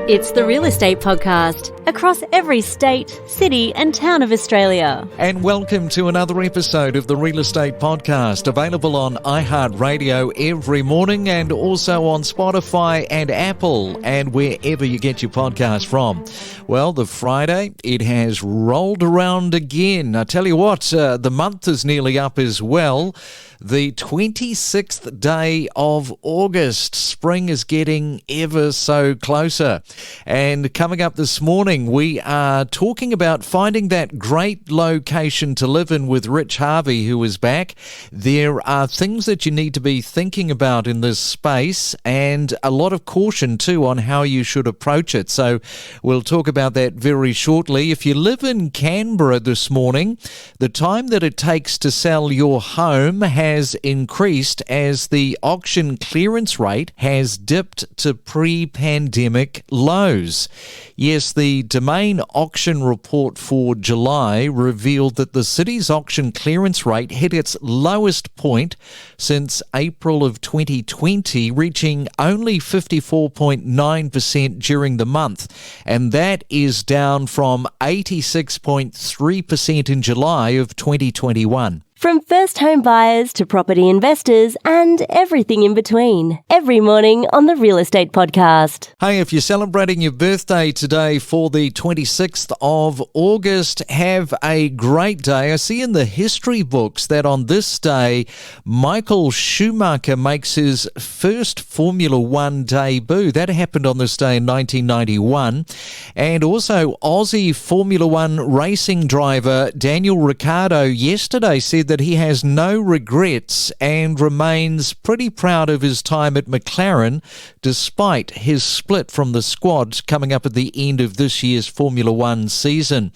It's the Real Estate Podcast, across every state, city and town of Australia. And welcome to another episode of the Real Estate Podcast, available on iHeartRadio every morning and also on Spotify and Apple and wherever you get your podcast from. Well, the Friday, it has rolled around again. I tell you what, the month is nearly up as well. The 26th day of August. Spring is getting ever so closer. And coming up this morning, we are talking about finding that great location to live in with Rich Harvey, who is back. There are things that you need to be thinking about in this space and a lot of caution too on how you should approach it. So we'll talk about that very shortly. If you live in Canberra this morning, the time that it takes to sell your home has increased as the auction clearance rate has dipped to pre-pandemic lows. Yes, the Domain auction report for July revealed that the city's auction clearance rate hit its lowest point since April of 2020, reaching only 54.9% during the month, and that is down from 86.3% in July of 2021. From first home buyers to property investors and everything in between. Every morning on the Real Estate Podcast. Hey, if you're celebrating your birthday today for the 26th of August, have a great day. I see in the history books that on this day, Michael Schumacher makes his first Formula One debut. That happened on this day in 1991. And also Aussie Formula One racing driver Daniel Ricciardo yesterday said that he has no regrets and remains pretty proud of his time at McLaren despite his split from the squad coming up at the end of this year's Formula One season.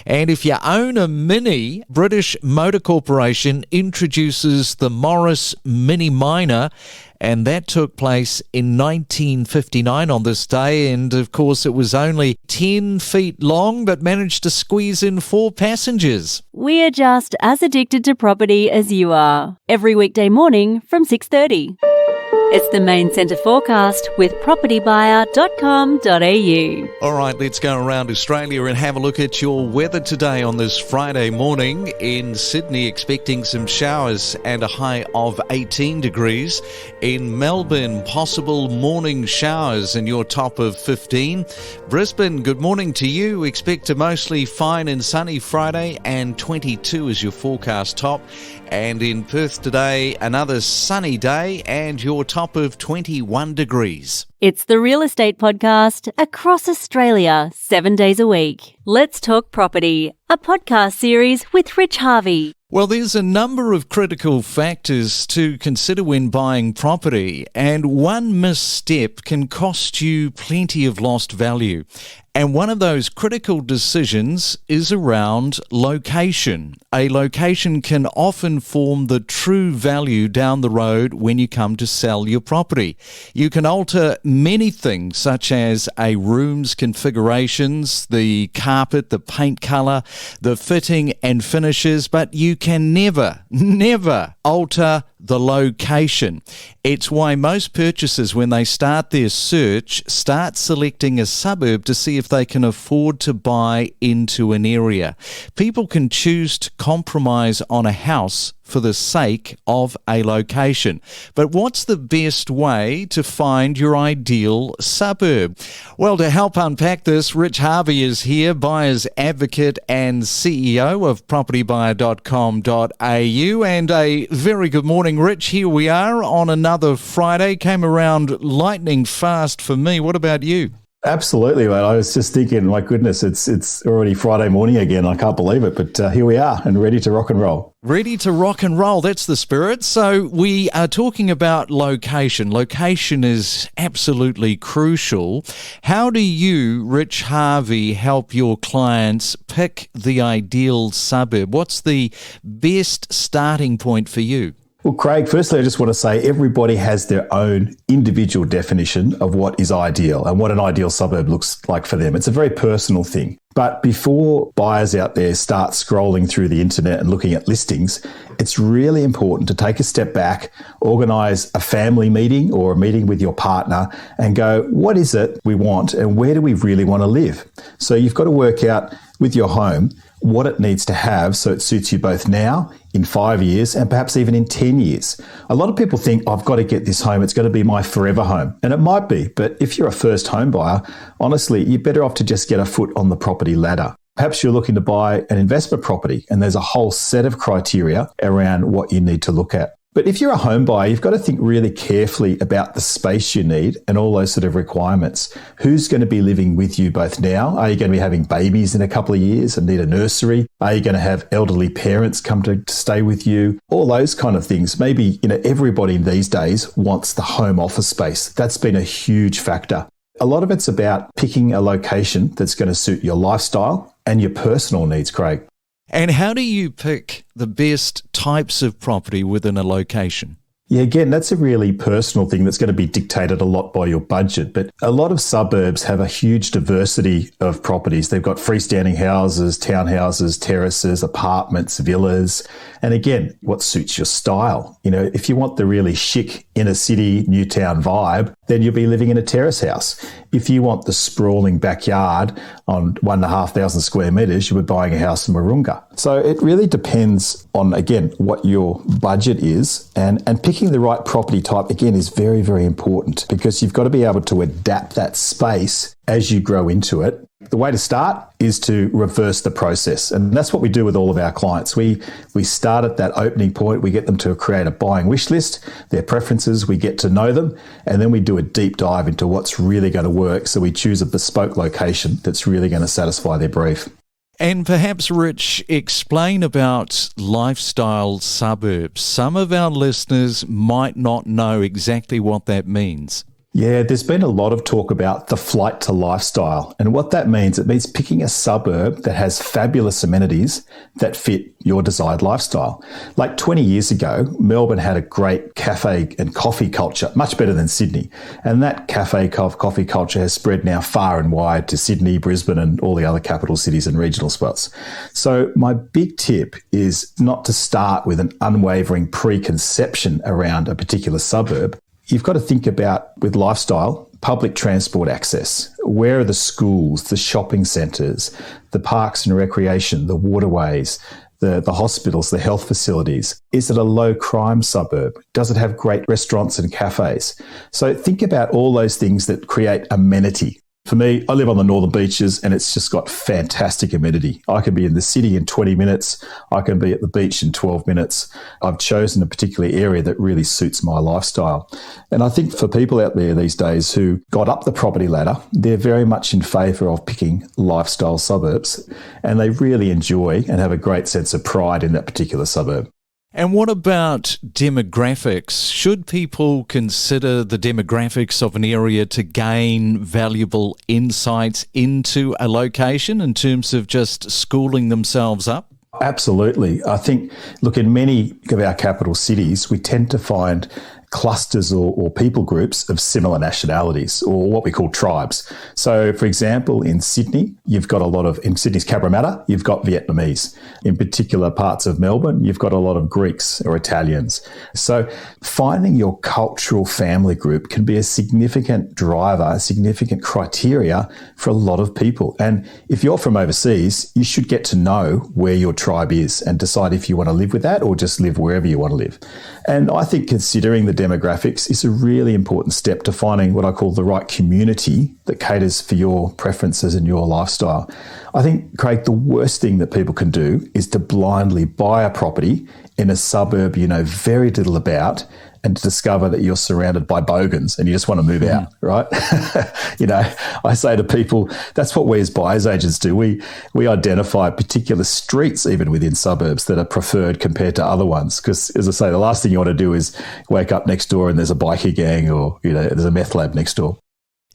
And if you own a Mini, British Motor Corporation introduces the Morris Mini Minor, and that took place in 1959 on this day. And of course, it was only 10 feet long, but managed to squeeze in 4 passengers. We are just as addicted to property as you are. Every weekday morning from 6:30. It's the Main Centre Forecast with propertybuyer.com.au. All right, let's go around Australia and have a look at your weather today on this Friday morning. In Sydney, expecting some showers and a high of 18 degrees. In Melbourne, possible morning showers and your top of 15. Brisbane, good morning to you. Expect a mostly fine and sunny Friday and 22 is your forecast top. And in Perth today, another sunny day and your top of 21 degrees. It's the Real Estate Podcast across Australia, 7 days a week. Let's Talk Property, a podcast series with Rich Harvey. Well, there's a number of critical factors to consider when buying property, and one misstep can cost you plenty of lost value. And one of those critical decisions is around location. A location can often form the true value down the road when you come to sell your property. You can alter many things, such as a room's configurations, the carpet, the paint colour, the fitting and finishes, but you can never alter the location. It's why most purchasers, when they start their search, start selecting a suburb to see if they can afford to buy into an area. People can choose to compromise on a house for the sake of a location. But what's the best way to find your ideal suburb? Well, to help unpack this, Rich Harvey is here, buyer's advocate and CEO of propertybuyer.com.au. And a very good morning, Rich. Here we are on another Friday. Came around lightning fast for me. What about you? Absolutely, mate. I was just thinking, my goodness, it's already Friday morning again. I can't believe it, but here we are and ready to rock and roll. Ready to rock and roll. That's the spirit. So we are talking about location. Location is absolutely crucial. How do you, Rich Harvey, help your clients pick the ideal suburb? What's the best starting point for you? Well, Craig, firstly, I just want to say everybody has their own individual definition of what is ideal and what an ideal suburb looks like for them. It's a very personal thing. But before buyers out there start scrolling through the internet and looking at listings, it's really important to take a step back, organise a family meeting or a meeting with your partner and go, what is it we want and where do we really want to live? So you've got to work out with your home what it needs to have so it suits you both now, in 5 years, and perhaps even in 10 years. A lot of people think, I've got to get this home. It's going to be my forever home. And it might be, but if you're a first home buyer, honestly, you're better off to just get a foot on the property ladder. Perhaps you're looking to buy an investment property and there's a whole set of criteria around what you need to look at. But if you're a home buyer, you've got to think really carefully about the space you need and all those sort of requirements. Who's going to be living with you both now? Are you going to be having babies in a couple of years and need a nursery? Are you going to have elderly parents come to stay with you? All those kind of things. Maybe, everybody these days wants the home office space. That's been a huge factor. A lot of it's about picking a location that's going to suit your lifestyle and your personal needs, Craig. And how do you pick the best types of property within a location? Yeah, again, that's a really personal thing that's going to be dictated a lot by your budget. But a lot of suburbs have a huge diversity of properties. They've got freestanding houses, townhouses, terraces, apartments, villas. And again, what suits your style? If you want the really chic inner city, new town vibe, then you'll be living in a terrace house. If you want the sprawling backyard on 1,500 square metres, you'll be buying a house in Warunga. So it really depends on, again, what your budget is. And picking the right property type, again, is very, very important because you've got to be able to adapt that space as you grow into it. The way to start is to reverse the process. And that's what we do with all of our clients. We start at that opening point. We get them to create a buying wish list, their preferences, we get to know them, and then we do a deep dive into what's really going to work. So we choose a bespoke location that's really going to satisfy their brief. And perhaps, Rich, explain about lifestyle suburbs. Some of our listeners might not know exactly what that means. Yeah, there's been a lot of talk about the flight to lifestyle. And what that means, it means picking a suburb that has fabulous amenities that fit your desired lifestyle. Like 20 years ago, Melbourne had a great cafe and coffee culture, much better than Sydney. And that cafe coffee culture has spread now far and wide to Sydney, Brisbane, and all the other capital cities and regional spots. So my big tip is not to start with an unwavering preconception around a particular suburb. You've got to think about, with lifestyle, public transport access. Where are the schools, the shopping centres, the parks and recreation, the waterways, the hospitals, the health facilities? Is it a low crime suburb? Does it have great restaurants and cafes? So think about all those things that create amenity. For me, I live on the northern beaches and it's just got fantastic amenity. I can be in the city in 20 minutes. I can be at the beach in 12 minutes. I've chosen a particular area that really suits my lifestyle. And I think for people out there these days who got up the property ladder, they're very much in favour of picking lifestyle suburbs, and they really enjoy and have a great sense of pride in that particular suburb. And what about demographics? Should people consider the demographics of an area to gain valuable insights into a location in terms of just schooling themselves up? Absolutely. I think, look, in many of our capital cities, we tend to find clusters or people groups of similar nationalities, or what we call tribes. So, for example, in Sydney, in Sydney's Cabramatta, you've got Vietnamese. In particular parts of Melbourne, you've got a lot of Greeks or Italians. So finding your cultural family group can be a significant driver, a significant criteria for a lot of people. And if you're from overseas, you should get to know where your tribe is and decide if you want to live with that or just live wherever you want to live. And I think considering the demographics is a really important step to finding what I call the right community that caters for your preferences and your lifestyle. I think, Craig, the worst thing that people can do is to blindly buy a property in a suburb you know very little about and to discover that you're surrounded by bogans and you just want to move out, right? I say to people, that's what we as buyer's agents do. We identify particular streets even within suburbs that are preferred compared to other ones. Because, as I say, the last thing you want to do is wake up next door and there's a bikie gang or, there's a meth lab next door.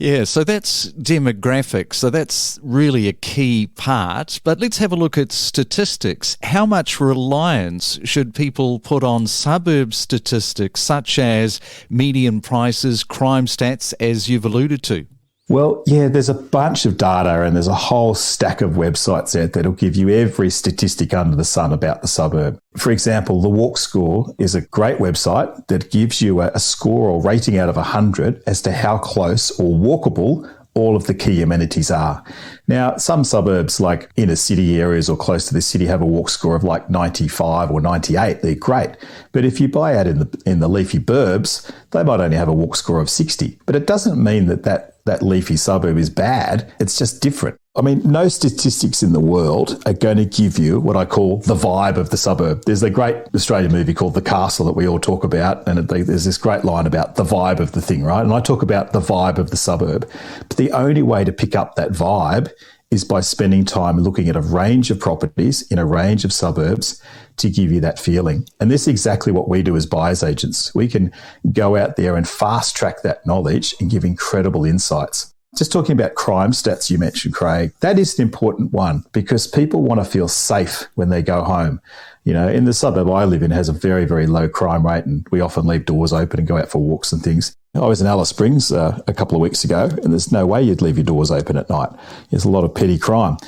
Yeah, so that's demographics. So that's really a key part. But let's have a look at statistics. How much reliance should people put on suburb statistics such as median prices, crime stats, as you've alluded to? Well, yeah, there's a bunch of data and there's a whole stack of websites out that'll give you every statistic under the sun about the suburb. For example, the Walk Score is a great website that gives you a score or rating out of 100 as to how close or walkable all of the key amenities are. Now, some suburbs like inner city areas or close to the city have a walk score of like 95 or 98. They're great. But if you buy out in the leafy burbs, they might only have a walk score of 60. But it doesn't mean that leafy suburb is bad. It's just different. I mean, no statistics in the world are going to give you what I call the vibe of the suburb. There's a great Australian movie called The Castle that we all talk about, and there's this great line about the vibe of the thing, right? And I talk about the vibe of the suburb. But the only way to pick up that vibe is by spending time looking at a range of properties in a range of suburbs to give you that feeling. And this is exactly what we do as buyers agents. We can go out there and fast track that knowledge and give incredible insights. Just talking about crime stats you mentioned, Craig, that is an important one because people want to feel safe when they go home. You know, in the suburb I live in has a very, very low crime rate, and we often leave doors open and go out for walks and things. I was in Alice Springs a couple of weeks ago, and there's no way you'd leave your doors open at night. There's a lot of petty crime.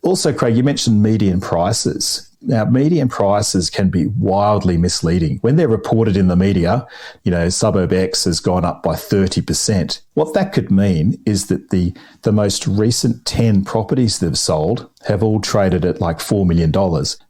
Also, Craig, you mentioned median prices. Now, median prices can be wildly misleading. When they're reported in the media, you know, suburb X has gone up by 30%. What that could mean is that the most recent 10 properties that have sold have all traded at like $4 million.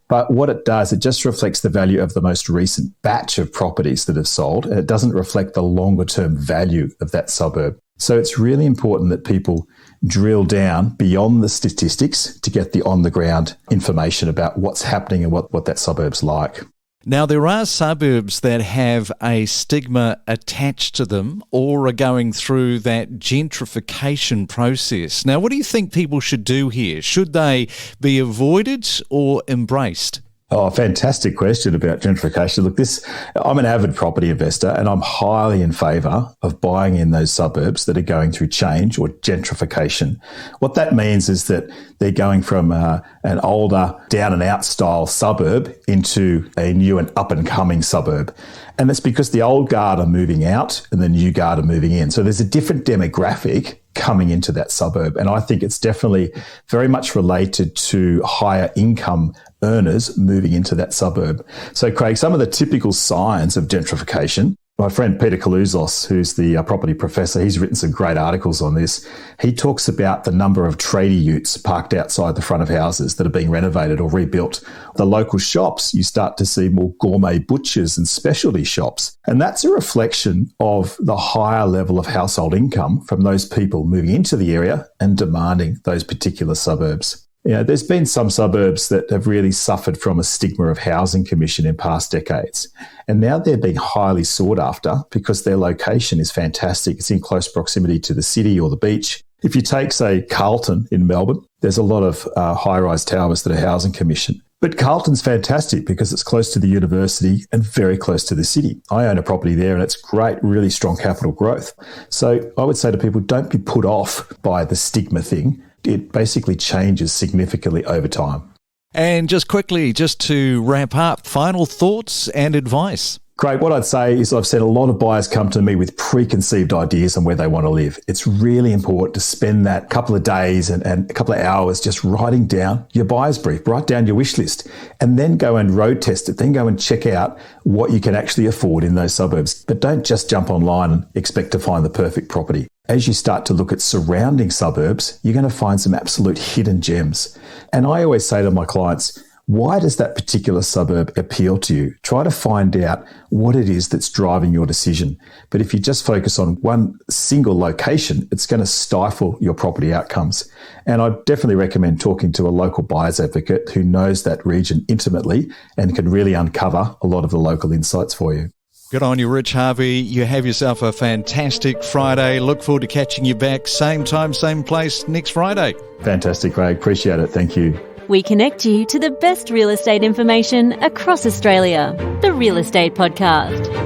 But what it does, it just reflects the value of the most recent batch of properties that have sold, and it doesn't reflect the longer term value of that suburb. So it's really important that people drill down beyond the statistics to get the on-the-ground information about what's happening and what that suburb's like. Now, there are suburbs that have a stigma attached to them or are going through that gentrification process. Now, what do you think people should do here? Should they be avoided or embraced? Oh, fantastic question about gentrification. Look, I'm an avid property investor and I'm highly in favour of buying in those suburbs that are going through change or gentrification. What that means is that they're going from an older down and out style suburb into a new and up and coming suburb. And that's because the old guard are moving out and the new guard are moving in. So there's a different demographic coming into that suburb. And I think it's definitely very much related to higher income earners moving into that suburb. So, Craig, some of the typical signs of gentrification, my friend Peter Kalouzos, who's the property professor, he's written some great articles on this. He talks about the number of tradie utes parked outside the front of houses that are being renovated or rebuilt. The local shops, you start to see more gourmet butchers and specialty shops. And that's a reflection of the higher level of household income from those people moving into the area and demanding those particular suburbs. You know, there's been some suburbs that have really suffered from a stigma of housing commission in past decades. And now they're being highly sought after because their location is fantastic. It's in close proximity to the city or the beach. If you take, say, Carlton in Melbourne, there's a lot of high-rise towers that are housing commission. But Carlton's fantastic because it's close to the university and very close to the city. I own a property there and it's great, really strong capital growth. So I would say to people, don't be put off by the stigma thing. It basically changes significantly over time. And just quickly, just to wrap up, final thoughts and advice. Craig, what I'd say is I've said a lot of buyers come to me with preconceived ideas on where they want to live. It's really important to spend that couple of days and a couple of hours just writing down your buyer's brief, write down your wish list, and then go and road test it. Then go and check out what you can actually afford in those suburbs. But don't just jump online and expect to find the perfect property. As you start to look at surrounding suburbs, you're going to find some absolute hidden gems. And I always say to my clients, why does that particular suburb appeal to you? Try to find out what it is that's driving your decision. But if you just focus on one single location, it's going to stifle your property outcomes. And I definitely recommend talking to a local buyer's advocate who knows that region intimately and can really uncover a lot of the local insights for you. Good on you, Rich Harvey. You have yourself a fantastic Friday. Look forward to catching you back same time, same place next Friday. Fantastic, Craig. Appreciate it. Thank you. We connect you to the best real estate information across Australia. The Real Estate Podcast.